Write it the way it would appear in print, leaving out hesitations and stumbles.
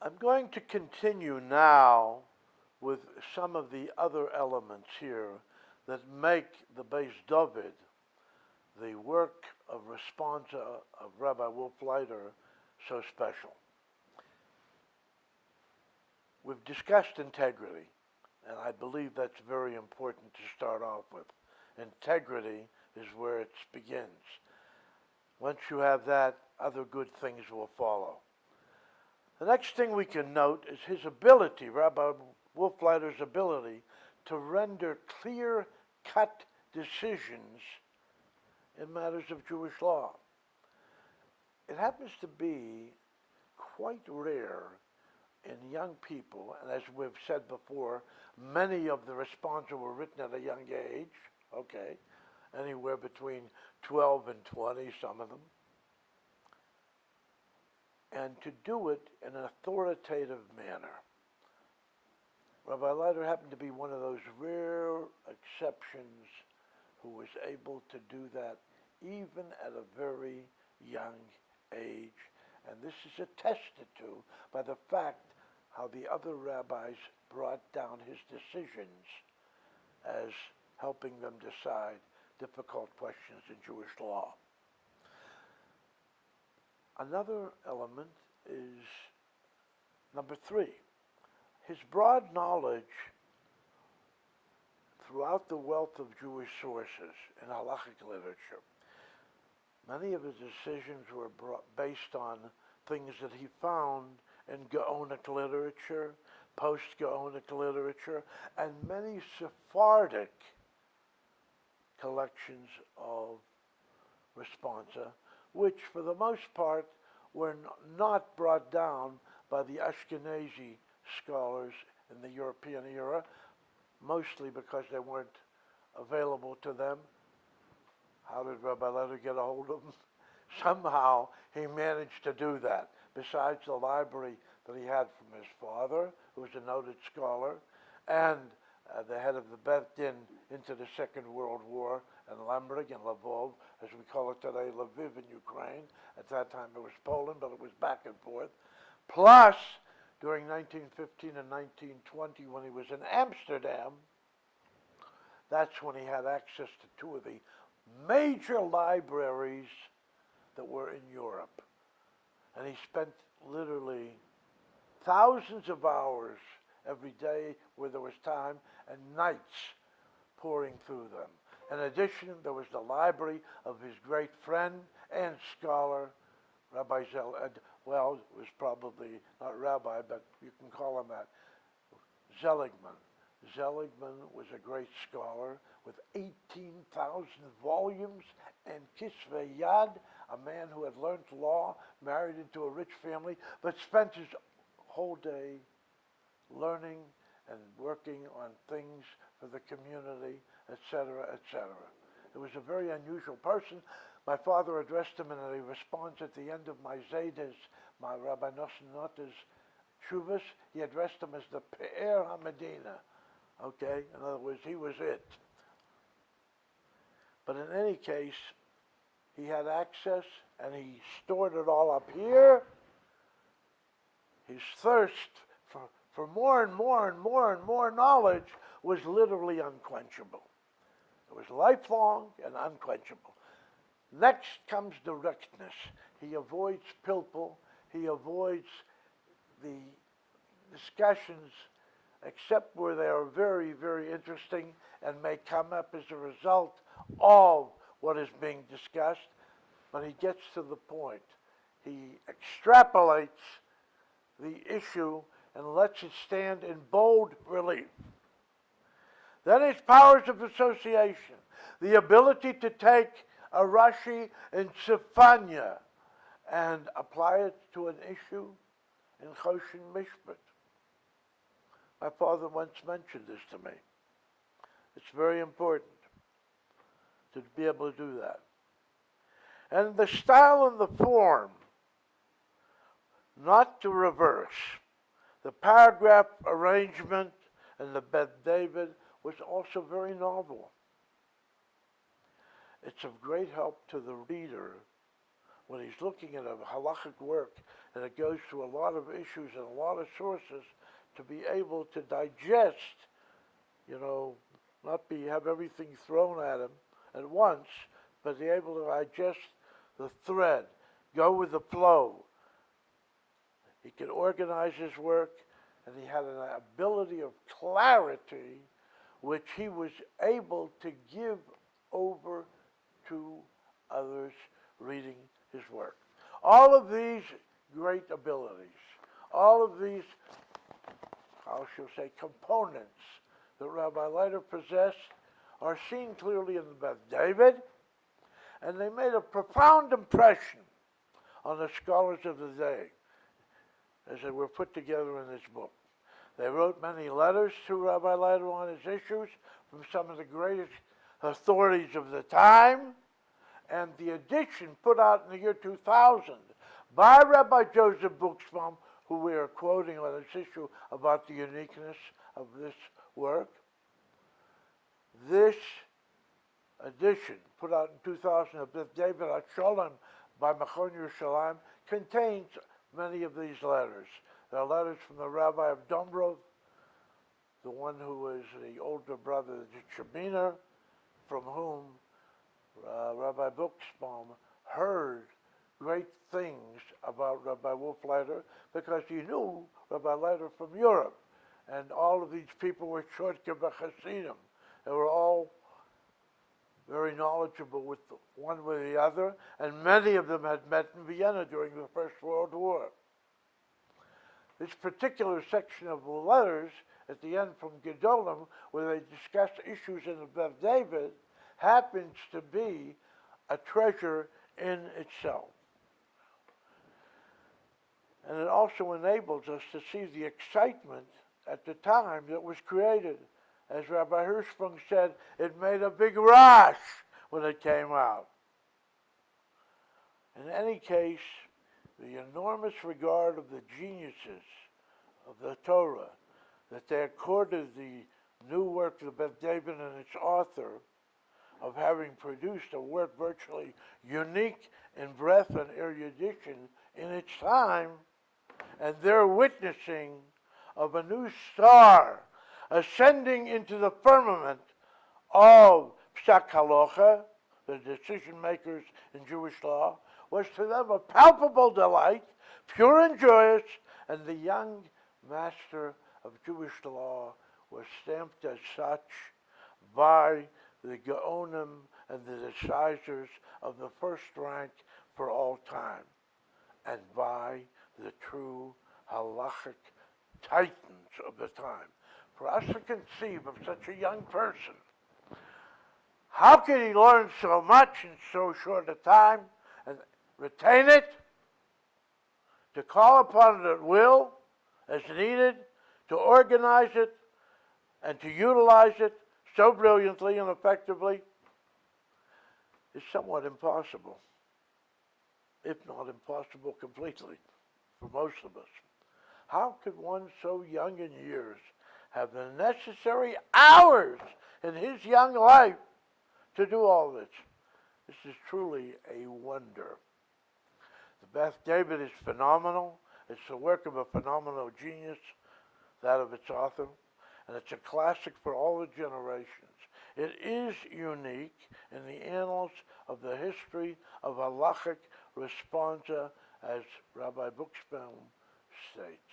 I'm going to continue now with some of the other elements here that make the Beis David, the work of responsa of Rabbi Wolf Leiter, so special. We've discussed integrity, and I believe that's very important to start off with. Integrity is where it begins. Once you have that, other good things will follow. The next thing we can note is his ability, Rabbi Wolfleiter's ability, to render clear-cut decisions in matters of Jewish law. It happens to be quite rare in young people, and as we've said before, many of the responsa were written at a young age, okay, anywhere between 12 and 20, some of them, and to do it in an authoritative manner. Rabbi Leiter happened to be one of those rare exceptions who was able to do that even at a very young age. And this is attested to by the fact how the other rabbis brought down his decisions as helping them decide difficult questions in Jewish law. Another element is number 3, his broad knowledge throughout the wealth of Jewish sources in halachic literature. Many of his decisions were based on things that he found in Gaonic literature, post-Gaonic literature, and many Sephardic collections of responsa, which for the most part were not brought down by the Ashkenazi scholars in the European era, mostly because they weren't available to them. How did Rabbi Leiter get a hold of them? Somehow he managed to do that, besides the library that he had from his father, who was a noted scholar, and the head of the Beth Din into the Second World War, and Lemberg and Lvov, as we call it today, Lviv in Ukraine. At that time it was Poland, but it was back and forth. Plus, during 1915 and 1920, when he was in Amsterdam, that's when he had access to 2 of the major libraries that were in Europe. And he spent literally thousands of hours every day where there was time, and nights pouring through them. In addition, there was the library of his great friend and scholar, Rabbi well, it was probably not rabbi, but you can call him that, Seligman. Seligman was a great scholar with 18,000 volumes and kisvei yad, a man who had learned law, married into a rich family, but spent his whole day learning and working on things for the community, etc., etc. It was a very unusual person. My father addressed him in a response at the end of my Zaydas, my Rabbi Nosson Nota's Shuvas. He addressed him as the Pe'er HaMedina. Okay? In other words, he was it. But in any case, he had access, and he stored it all up here. His thirst for more and more and more and more knowledge was literally unquenchable. It was lifelong and unquenchable. Next comes directness. He avoids pilpul. He avoids the discussions, except where they are very, very interesting and may come up as a result of what is being discussed. But he gets to the point. He extrapolates the issue and lets it stand in bold relief. Then his powers of association, the ability to take a Rashi in Sifanya and apply it to an issue in Choshen Mishpat. My father once mentioned this to me. It's very important to be able to do that. And the style and the form, not to reverse. The paragraph arrangement in the Beth David was also very novel. It's of great help to the reader when he's looking at a halachic work, and it goes through a lot of issues and a lot of sources, to be able to digest, not have everything thrown at him at once, but be able to digest the thread, go with the flow. He could organize his work, and he had an ability of clarity which he was able to give over to others reading his work. All of these great abilities, all of these, how shall I say, components that Rabbi Leiter possessed are seen clearly in the Beth David, and they made a profound impression on the scholars of the day as they were put together in this book. They wrote many letters to Rabbi Leiter on his issues from some of the greatest authorities of the time, and the edition put out in the year 2000 by Rabbi Joseph Buxbaum, who we are quoting on this issue about the uniqueness of this work. This edition, put out in 2000 of Beth David HaSholem by Machon Yerushalayim, contains many of these letters. There are letters from the Rabbi of Dombrov, the one who was the older brother of Shabiner, from whom Rabbi Buxbaum heard great things about Rabbi Wolf Leiter, because he knew Rabbi Leiter from Europe. And all of these people were Shortke B'Chasidim. They were all very knowledgeable with one with the other, and many of them had met in Vienna during the First World War. This particular section of the letters, at the end from Gedolim, where they discuss issues in the Beth David, happens to be a treasure in itself. And it also enables us to see the excitement at the time that was created. As Rabbi Hirschsprung said, it made a big rush when it came out. In any case, the enormous regard of the geniuses of the Torah that they accorded the new work of the Beth David and its author of having produced a work virtually unique in breadth and erudition in its time, and their witnessing of a new star ascending into the firmament of Psak Halacha, the decision makers in Jewish law, was to them a palpable delight, pure and joyous, and the young master of Jewish law was stamped as such by the Gaonim and the decisors of the first rank for all time, and by the true halachic titans of the time. For us to conceive of such a young person, how can he learn so much in so short a time and retain it, to call upon it at will, as needed, to organize it, and to utilize it so brilliantly and effectively, is somewhat impossible, if not impossible completely, for most of us. How could one so young in years have the necessary hours in his young life to do all this? This is truly a wonder. The Beth David is phenomenal. It's the work of a phenomenal genius, that of its author, and it's a classic for all the generations. It is unique in the annals of the history of halachic responsa, as Rabbi Buxbaum states.